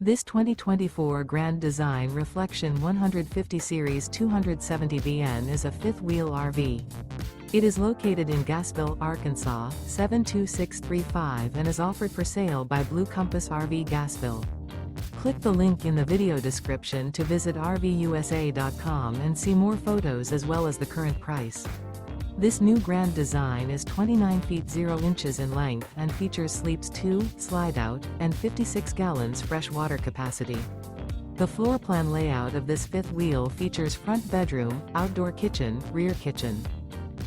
This 2024 Grand Design Reflection 150 Series 270BN is a fifth-wheel RV. It is located in Gassville, Arkansas, 72635 and is offered for sale by Blue Compass RV Gassville. Click the link in the video description to visit RVUSA.com and see more photos as well as the current price. This new Grand Design is 29 feet 0 inches in length and features sleeps 2, slide-out, and 56 gallons fresh water capacity. The floor plan layout of this fifth wheel features front bedroom, outdoor kitchen, rear kitchen.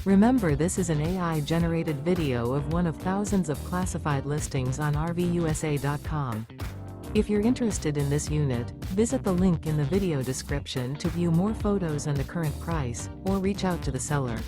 Remember, this is an AI-generated video of one of thousands of classified listings on RVUSA.com. If you're interested in this unit, visit the link in the video description to view more photos and the current price, or reach out to the seller.